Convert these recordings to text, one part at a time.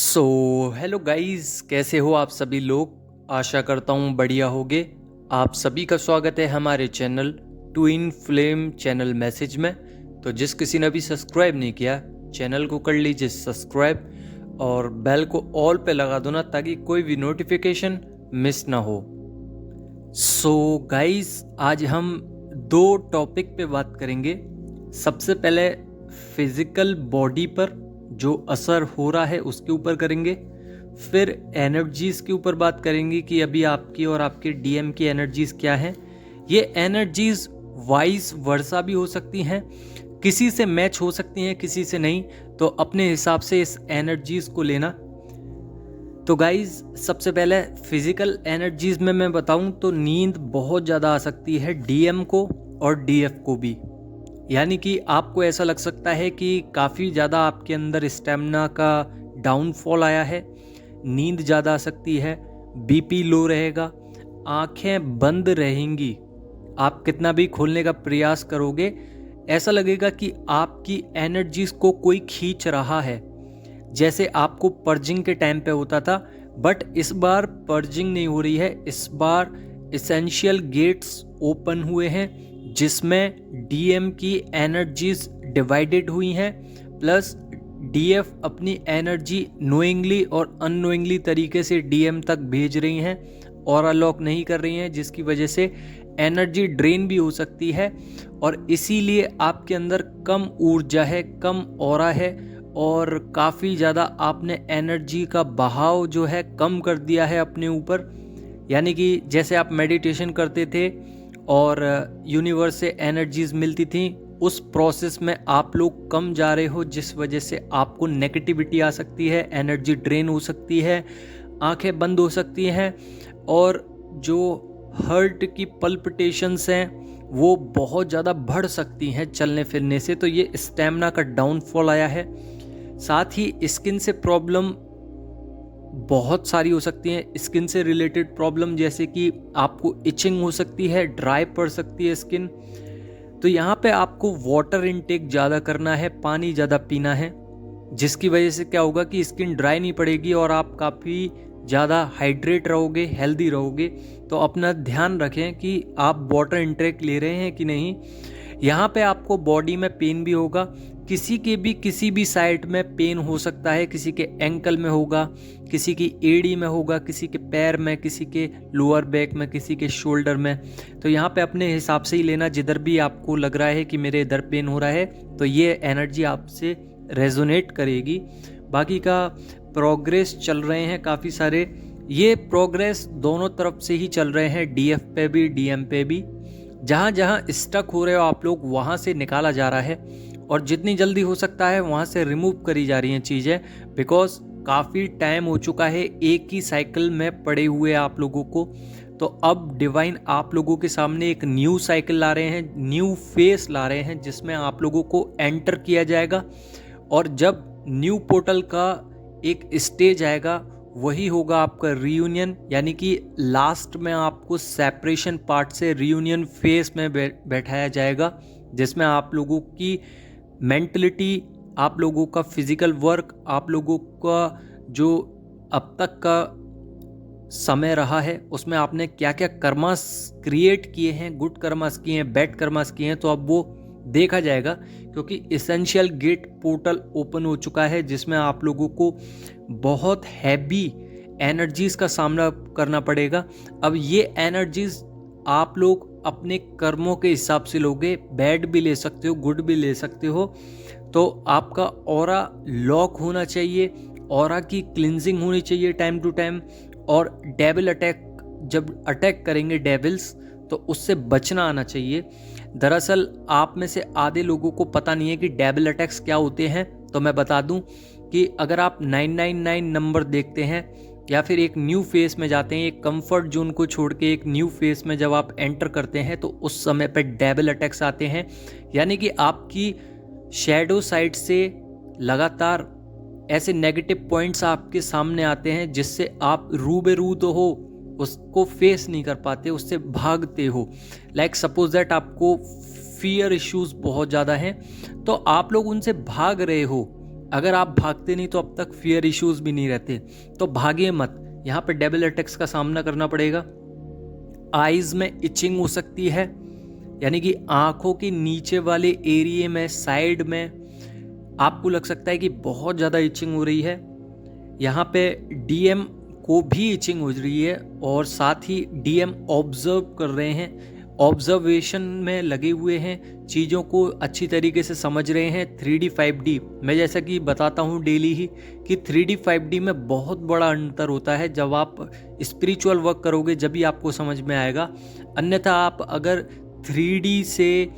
So hello guys, कैसे हो आप सभी लोग। आशा करता हूँ बढ़िया होगे। आप सभी का स्वागत है हमारे channel twin flame channel message में। तो जिस किसी ने अभी सब्सक्राइब नहीं किया, चैनल को कर लीजिए सब्सक्राइब और बेल को ऑल पे लगा दो ना, ताकि कोई भी नोटिफिकेशन मिस ना हो। सो गाइस, आज हम दो टॉपिक पे बात करेंगे। सबसे पहले फिजिकल बॉडी पर जो असर हो रहा है उसके ऊपर करेंगे, फिर एनर्जीज के ऊपर बात करेंगे कि अभी आपकी और आपके डीएम की एनर्जीज क्या हैं। ये एनर्जीज वाइस वर्सा भी हो सकती हैं, किसी से मैच हो सकती हैं, किसी से नहीं। तो अपने हिसाब से इस एनर्जीज को लेना। तो गाइज, सबसे पहले फिजिकल एनर्जीज में मैं बताऊं तो नींद बहुत ज़्यादा आ सकती है डीएम को और डीएफ को भी। यानी कि आपको ऐसा लग सकता है कि काफ़ी ज़्यादा आपके अंदर स्टेमिना का डाउनफॉल आया है, नींद ज़्यादा आ सकती है, बीपी लो रहेगा, आंखें बंद रहेंगी। आप कितना भी खोलने का प्रयास करोगे, ऐसा लगेगा कि आपकी एनर्जीज को कोई खींच रहा है, जैसे आपको पर्जिंग के टाइम पे होता था। बट इस बार पर्जिंग नहीं हो रही है, इस बार एसेंशियल गेट्स ओपन हुए हैं, जिसमें डीएम की एनर्जीज डिवाइडेड हुई हैं, प्लस डीएफ अपनी एनर्जी नोइंगली और अननोइंगली तरीके से डीएम तक भेज रही हैं, ऑरा लॉक नहीं कर रही हैं, जिसकी वजह से एनर्जी ड्रेन भी हो सकती है। और इसीलिए आपके अंदर कम ऊर्जा है, कम ऑरा है और काफ़ी ज़्यादा आपने एनर्जी का बहाव जो है कम कर दिया है अपने ऊपर। यानी कि जैसे आप मेडिटेशन करते थे और यूनिवर्स से एनर्जीज मिलती थी, उस प्रोसेस में आप लोग कम जा रहे हो, जिस वजह से आपको नेगेटिविटी आ सकती है, एनर्जी ड्रेन हो सकती है, आंखें बंद हो सकती हैं और जो हार्ट की पल्पिटेशंस हैं वो बहुत ज़्यादा बढ़ सकती हैं चलने फिरने से। तो ये स्टेमिना का डाउनफॉल आया है। साथ ही स्किन से प्रॉब्लम बहुत सारी हो सकती हैं। स्किन से रिलेटेड प्रॉब्लम जैसे कि आपको इचिंग हो सकती है, ड्राई पड़ सकती है स्किन। तो यहाँ पे आपको वाटर इनटेक ज़्यादा करना है, पानी ज़्यादा पीना है, जिसकी वजह से क्या होगा कि स्किन ड्राई नहीं पड़ेगी और आप काफ़ी ज़्यादा हाइड्रेट रहोगे, हेल्दी रहोगे। तो अपना ध्यान रखें कि आप वाटर इनटेक ले रहे हैं कि नहीं। यहाँ पे आपको बॉडी में पेन भी होगा, किसी भी साइड में पेन हो सकता है। किसी के एंकल में होगा, किसी की एड़ी में होगा, किसी के पैर में, किसी के लोअर बैक में, किसी के शोल्डर में। तो यहाँ पे अपने हिसाब से ही लेना, जिधर भी आपको लग रहा है कि मेरे इधर पेन हो रहा है, तो ये एनर्जी आपसे रेजोनेट करेगी। बाकी का प्रोग्रेस चल रहे हैं काफ़ी सारे, ये प्रोग्रेस दोनों तरफ से ही चल रहे हैं, डीएफ पे भी डीएम पे भी। जहाँ जहाँ स्टक हो रहे हो आप लोग, वहाँ से निकाला जा रहा है और जितनी जल्दी हो सकता है वहाँ से रिमूव करी जा रही हैं चीज़ें। बिकॉज काफ़ी टाइम हो चुका है एक ही साइकिल में पड़े हुए आप लोगों को। तो अब डिवाइन आप लोगों के सामने एक न्यू साइकिल ला रहे हैं, न्यू फेस ला रहे हैं, जिसमें आप लोगों को एंटर किया जाएगा। और जब न्यू पोर्टल का एक स्टेज आएगा, वही होगा आपका रियूनियन। यानी कि लास्ट में आपको सेपरेशन पार्ट से रियूनियन फेस में बैठाया जाएगा, जिसमें आप लोगों की मेंटलिटी, आप लोगों का फिजिकल वर्क, आप लोगों का जो अब तक का समय रहा है उसमें आपने क्या क्या कर्मास क्रिएट किए हैं, गुड कर्मास किए हैं, बैड कर्मास किए हैं, तो अब वो देखा जाएगा। क्योंकि एसेंशियल गेट पोर्टल ओपन हो चुका है, जिसमें आप लोगों को बहुत हैवी एनर्जीज का सामना करना पड़ेगा। अब ये एनर्जीज आप लोग अपने कर्मों के हिसाब से लोगे, बैड भी ले सकते हो, गुड भी ले सकते हो। तो आपका ऑरा लॉक होना चाहिए, ऑरा की क्लिनजिंग होनी चाहिए टाइम टू टाइम। और डेविल अटैक, जब अटैक करेंगे डेविल्स, तो उससे बचना आना चाहिए। दरअसल आप में से आधे लोगों को पता नहीं है कि डेविल अटैक्स क्या होते हैं। तो मैं बता दूं कि अगर आप 999 नंबर देखते हैं या फिर एक न्यू फेस में जाते हैं, एक कंफर्ट जोन को छोड़ के एक न्यू फेस में जब आप एंटर करते हैं, तो उस समय पे डेविल अटैक्स आते हैं। यानी कि आपकी शैडो साइड से लगातार ऐसे नेगेटिव पॉइंट्स आपके सामने आते हैं, जिससे आप रूबेरू तो हो, उसको फेस नहीं कर पाते, उससे भागते हो। लाइक सपोज दैट आपको फियर इश्यूज बहुत ज़्यादा हैं, तो आप लोग उनसे भाग रहे हो, अगर आप भागते नहीं तो अब तक फियर इश्यूज भी नहीं रहते, तो भागिए मत, यहाँ पे डेबल अटैक्स का सामना करना पड़ेगा। आईज में इचिंग हो सकती है, यानी कि आंखों के नीचे वाले एरिया में, साइड में आपको लग सकता है कि बहुत ज़्यादा इचिंग हो रही है। यहाँ पे डीएम को भी इचिंग हो रही है और साथ ही डीएम ऑब्जर्व कर रहे हैं, ऑब्जर्वेशन में लगे हुए हैं, चीज़ों को अच्छी तरीके से समझ रहे हैं। 3D 5D मैं जैसा कि बताता हूँ डेली ही कि 3D 5D में बहुत बड़ा अंतर होता है। जब आप स्पिरिचुअल वर्क करोगे जब भी आपको समझ में आएगा, अन्यथा आप अगर 3D से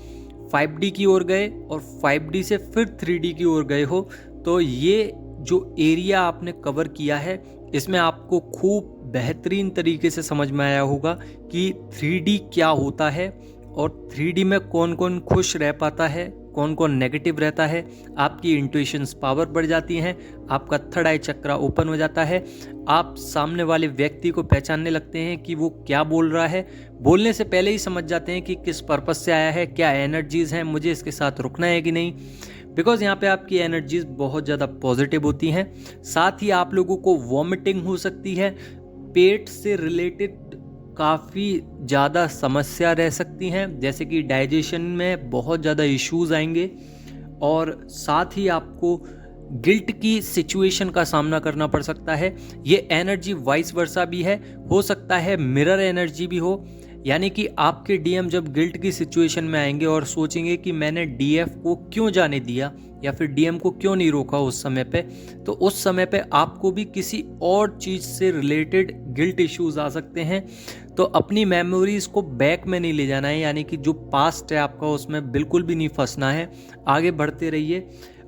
5D की ओर गए और 5D से फिर 3D की ओर गए हो तो ये जो एरिया आपने कवर किया है इसमें आपको खूब बेहतरीन तरीके से समझ में आया होगा कि 3D क्या होता है और 3D में कौन कौन खुश रह पाता है, कौन कौन नेगेटिव रहता है। आपकी इंट्यूशंस पावर बढ़ जाती हैं, आपका थर्ड आई चक्रा ओपन हो जाता है, आप सामने वाले व्यक्ति को पहचानने लगते हैं कि वो क्या बोल रहा है, बोलने से पहले ही समझ जाते हैं कि किस पर्पस से आया है, क्या एनर्जीज हैं, मुझे इसके साथ रुकना है कि नहीं। बिकॉज यहाँ पे आपकी एनर्जीज बहुत ज़्यादा पॉजिटिव होती हैं। साथ ही आप लोगों को वॉमिटिंग हो सकती है, पेट से रिलेटेड काफ़ी ज़्यादा समस्या रह सकती हैं, जैसे कि डाइजेशन में बहुत ज़्यादा इश्यूज आएंगे और साथ ही आपको गिल्ट की सिचुएशन का सामना करना पड़ सकता है। ये एनर्जी वाइस वर्सा भी है, हो सकता है मिरर एनर्जी भी हो, यानी कि आपके डीएम जब गिल्ट की सिचुएशन में आएंगे और सोचेंगे कि मैंने डीएफ को क्यों जाने दिया या फिर डीएम को क्यों नहीं रोका उस समय पे, तो उस समय पे आपको भी किसी और चीज़ से रिलेटेड गिल्ट इश्यूज आ सकते हैं। तो अपनी मेमोरीज को बैक में नहीं ले जाना है, यानी कि जो पास्ट है आपका उसमें बिल्कुल भी नहीं फंसना है, आगे बढ़ते रहिए।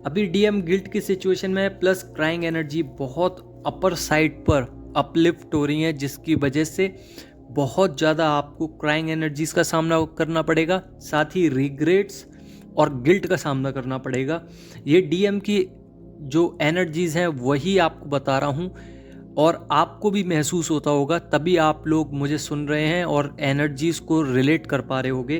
अभी डीएम गिल्ट की सिचुएशन में है, प्लस क्राइंग एनर्जी बहुत अपर साइड पर अपलिफ्ट हो रही है, जिसकी वजह से बहुत ज़्यादा आपको क्राइंग एनर्जीज का सामना करना पड़ेगा, साथ ही रिग्रेट्स और गिल्ट का सामना करना पड़ेगा। ये डीएम की जो एनर्जीज हैं वही आपको बता रहा हूँ और आपको भी महसूस होता होगा, तभी आप लोग मुझे सुन रहे हैं और एनर्जीज को रिलेट कर पा रहे होगे।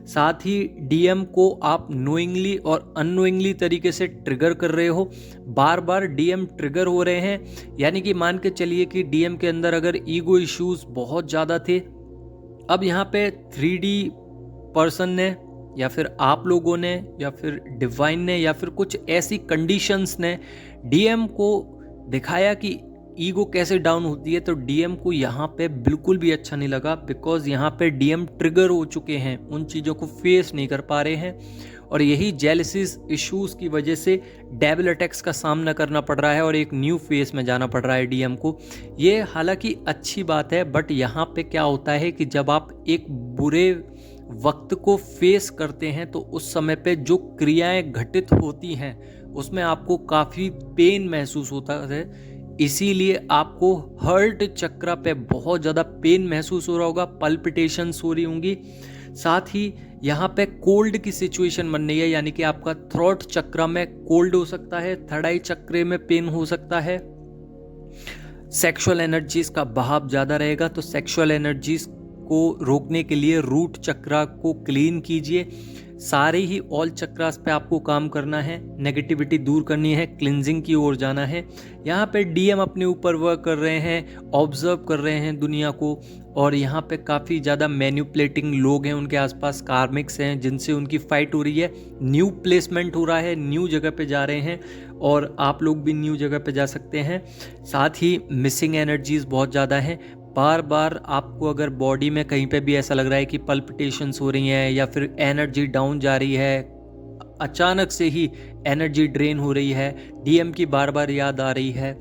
साथ ही डीएम को आप नोइंगली और अननोइंगली तरीके से ट्रिगर कर रहे हो, बार बार डीएम ट्रिगर हो रहे हैं, यानी कि मान के चलिए कि डीएम के अंदर अगर ईगो इश्यूज बहुत ज़्यादा थे, अब यहाँ पे 3D पर्सन ने या फिर आप लोगों ने या फिर डिवाइन ने या फिर कुछ ऐसी कंडीशंस ने डीएम को दिखाया कि ईगो कैसे डाउन होती है, तो डीएम को यहाँ पे बिल्कुल भी अच्छा नहीं लगा। बिकॉज यहाँ पे डीएम ट्रिगर हो चुके हैं, उन चीज़ों को फेस नहीं कर पा रहे हैं और यही जेलसीज इश्यूज की वजह से डेबल अटैक्स का सामना करना पड़ रहा है और एक न्यू फेस में जाना पड़ रहा है डीएम को। ये हालांकि अच्छी बात है, बट यहाँ पे क्या होता है कि जब आप एक बुरे वक्त को फेस करते हैं तो उस समय पे जो क्रियाएं घटित होती हैं उसमें आपको काफ़ी पेन महसूस होता है, इसीलिए आपको हर्ट चक्रा पे बहुत ज़्यादा पेन महसूस हो रहा होगा, पल्पिटेशंस हो रही होंगी। साथ ही यहाँ पे कोल्ड की सिचुएशन बन रही है, यानी कि आपका थ्रोट चक्रा में कोल्ड हो सकता है, थर्ड आई चक्रे में पेन हो सकता है। सेक्सुअल एनर्जीज का बहाव ज़्यादा रहेगा, तो सेक्सुअल एनर्जीज को रोकने के लिए रूट चक्रा को क्लीन कीजिए। सारे ही ऑल चक्रास पे आपको काम करना है, नेगेटिविटी दूर करनी है, क्लिनजिंग की ओर जाना है। यहाँ पे डीएम अपने ऊपर वर्क कर रहे हैं, ऑब्जर्व कर रहे हैं दुनिया को, और यहाँ पे काफ़ी ज़्यादा मैन्युपुलेटिंग लोग हैं उनके आसपास, कार्मिक्स हैं जिनसे उनकी फाइट हो रही है। न्यू प्लेसमेंट हो रहा है, न्यू जगह पे जा रहे हैं और आप लोग भी न्यू जगह पे जा सकते हैं। साथ ही मिसिंग एनर्जीज बहुत ज़्यादा हैं, बार बार आपको अगर बॉडी में कहीं पे भी ऐसा लग रहा है कि पल्पिटेशंस हो रही हैं या फिर एनर्जी डाउन जा रही है, अचानक से ही एनर्जी ड्रेन हो रही है, डीएम की बार बार याद आ रही है,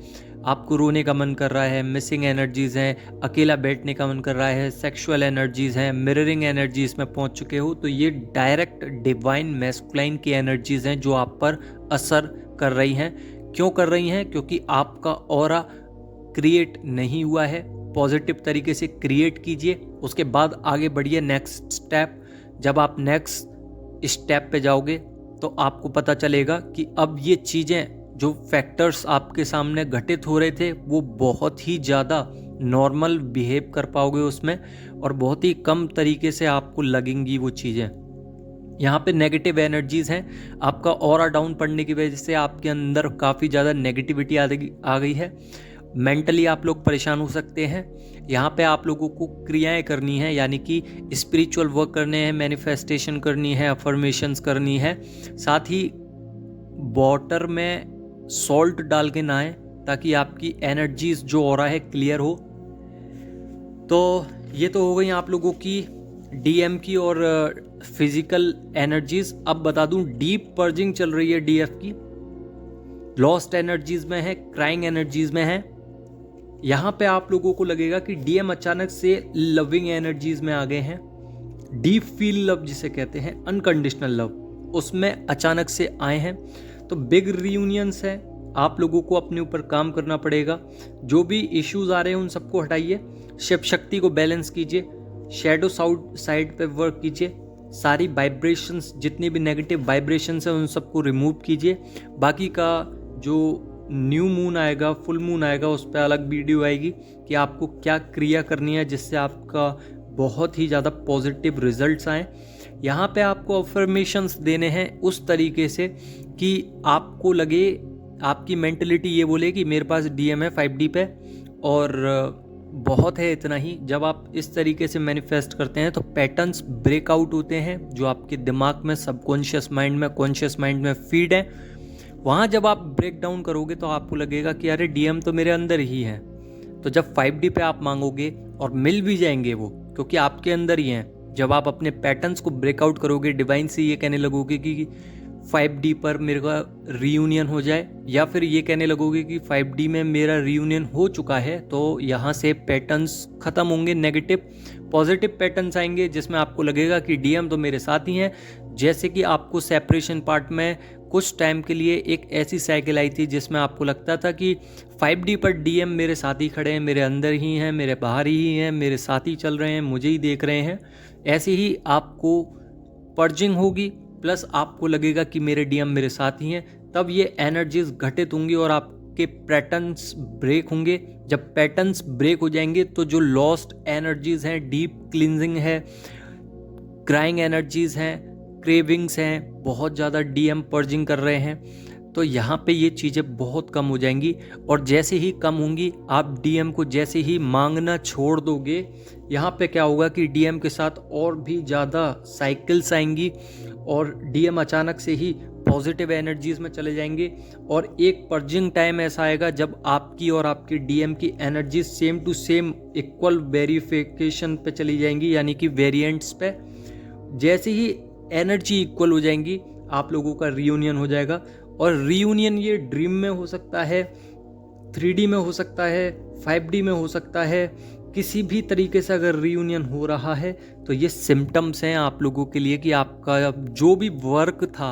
आपको रोने का मन कर रहा है, मिसिंग एनर्जीज़ हैं, अकेला बैठने का मन कर रहा है, सेक्सुअल एनर्जीज़ हैं, मिररिंग एनर्जीज़ में पहुंच चुके हो, तो ये डायरेक्ट डिवाइन मैस्कुलाइन की एनर्जीज़ हैं जो आप पर असर कर रही हैं। क्यों कर रही हैं? क्योंकि आपका ऑरा क्रिएट नहीं हुआ है। पॉजिटिव तरीके से क्रिएट कीजिए, उसके बाद आगे बढ़िए नेक्स्ट स्टेप। जब आप नेक्स्ट स्टेप पे जाओगे तो आपको पता चलेगा कि अब ये चीज़ें जो फैक्टर्स आपके सामने घटित हो रहे थे वो बहुत ही ज़्यादा नॉर्मल बिहेव कर पाओगे उसमें, और बहुत ही कम तरीके से आपको लगेंगी वो चीज़ें। यहाँ पे नेगेटिव एनर्जीज़ हैं, आपका ऑरा डाउन पड़ने की वजह से आपके अंदर काफ़ी ज़्यादा नेगेटिविटी आ गई है, मेंटली आप लोग परेशान हो सकते हैं। यहाँ पे आप लोगों को क्रियाएं करनी है, यानी कि स्पिरिचुअल वर्क करने हैं, मैनिफेस्टेशन करनी है, अफर्मेशंस करनी है। साथ ही वाटर में सॉल्ट डाल के नहाएं ताकि आपकी एनर्जीज जो ऑरा है क्लियर हो। तो ये तो हो गई आप लोगों की डीएम की और फिजिकल एनर्जीज। अब बता दूं, डीप पर्जिंग चल रही है डीएफ की, लॉस्ट एनर्जीज में है, क्राइंग एनर्जीज में है। यहाँ पे आप लोगों को लगेगा कि डीएम अचानक से लविंग एनर्जीज में आ गए हैं, डीप फील लव जिसे कहते हैं, अनकंडीशनल लव, उसमें अचानक से आए हैं। तो बिग रियूनियंस है, आप लोगों को अपने ऊपर काम करना पड़ेगा। जो भी इश्यूज आ रहे हैं उन सबको हटाइए, शिव शक्ति को बैलेंस कीजिए, शैडो साइड पे वर्क कीजिए, सारी वाइब्रेशंस, जितनी भी नेगेटिव वाइब्रेशंस हैं उन सबको रिमूव कीजिए। बाकी का जो न्यू मून आएगा, फुल मून आएगा, उस पर अलग वीडियो आएगी कि आपको क्या क्रिया करनी है जिससे आपका बहुत ही ज़्यादा पॉजिटिव रिजल्ट्स आएँ। यहाँ पे आपको अफर्मेशंस देने हैं उस तरीके से कि आपको लगे, आपकी मेंटलिटी ये बोले कि मेरे पास डीएम है 5D पे और बहुत है, इतना ही। जब आप इस तरीके से मैनिफेस्ट करते हैं तो पैटर्न्स ब्रेकआउट होते हैं जो आपके दिमाग में, सबकॉन्शियस माइंड में, कॉन्शियस माइंड में फीड है। वहाँ जब आप ब्रेक डाउन करोगे तो आपको लगेगा कि अरे डीएम तो मेरे अंदर ही है। तो जब 5D पे आप मांगोगे और मिल भी जाएंगे वो, क्योंकि आपके अंदर ही हैं। जब आप अपने पैटर्न्स को ब्रेकआउट करोगे, डिवाइन से ये कहने लगोगे कि 5D पर मेरे का रीयूनियन हो जाए, या फिर ये कहने लगोगे कि 5D में मेरा रीयूनियन हो चुका है, तो यहाँ से पैटर्न्स ख़त्म होंगे, नेगेटिव पॉजिटिव पैटर्न्स आएंगे जिसमें आपको लगेगा कि डीएम तो मेरे साथ ही हैं। जैसे कि आपको सेपरेशन पार्ट में कुछ टाइम के लिए एक ऐसी साइकिल आई थी जिसमें आपको लगता था कि 5D पर डीएम मेरे साथ ही खड़े हैं, मेरे अंदर ही हैं, मेरे बाहर ही हैं, मेरे साथ ही चल रहे हैं, मुझे ही देख रहे हैं। ऐसे ही आपको पर्जिंग होगी, प्लस आपको लगेगा कि मेरे डीएम मेरे साथ ही हैं। तब ये एनर्जीज घटित होंगी और आपके पैटर्न्स ब्रेक होंगे। जब पैटर्न्स ब्रेक हो जाएंगे तो जो लॉस्ट एनर्जीज हैं, डीप क्लींजिंग है, क्राइंग एनर्जीज हैं, क्रेविंग्स हैं, बहुत ज़्यादा डीएम पर्जिंग कर रहे हैं, तो यहाँ पे ये चीज़ें बहुत कम हो जाएंगी। और जैसे ही कम होंगी, आप डीएम को जैसे ही मांगना छोड़ दोगे, यहाँ पे क्या होगा कि डीएम के साथ और भी ज़्यादा साइकिल्स आएंगी और डीएम अचानक से ही पॉजिटिव एनर्जीज में चले जाएंगे। और एक पर्जिंग टाइम ऐसा आएगा जब आपकी और आपके डीएम की energy same to same equal verification पे चली जाएंगी, यानी कि वेरिएंट्स पे। जैसे ही एनर्जी इक्वल हो जाएंगी, आप लोगों का रीयूनियन हो जाएगा। और रीयूनियन ये ड्रीम में हो सकता है, 3D में हो सकता है, 5D में हो सकता है, किसी भी तरीके से अगर रीयूनियन हो रहा है तो ये सिम्टम्स हैं आप लोगों के लिए कि आपका जो भी वर्क था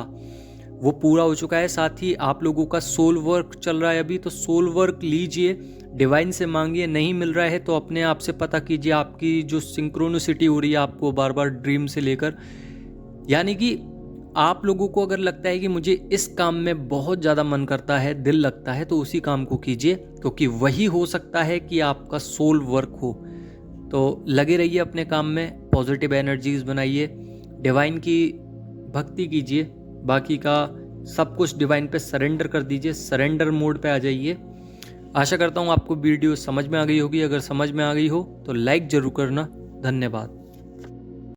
वो पूरा हो चुका है। साथ ही आप लोगों का सोल वर्क चल रहा है अभी, तो सोल वर्क लीजिए, डिवाइन से मांगिए। नहीं मिल रहा है तो अपने आप से पता कीजिए, आपकी जो सिंक्रोनिसिटी हो रही है आपको बार बार ड्रीम से लेकर, यानी कि आप लोगों को अगर लगता है कि मुझे इस काम में बहुत ज़्यादा मन करता है, दिल लगता है, तो उसी काम को कीजिए, क्योंकि वही हो सकता है कि आपका सोल वर्क हो। तो लगे रहिए अपने काम में, पॉजिटिव एनर्जीज बनाइए, डिवाइन की भक्ति कीजिए, बाकी का सब कुछ डिवाइन पे सरेंडर कर दीजिए, सरेंडर मोड पे आ जाइए। आशा करता हूँ आपको वीडियो समझ में आ गई होगी। अगर समझ में आ गई हो तो लाइक ज़रूर करना। धन्यवाद।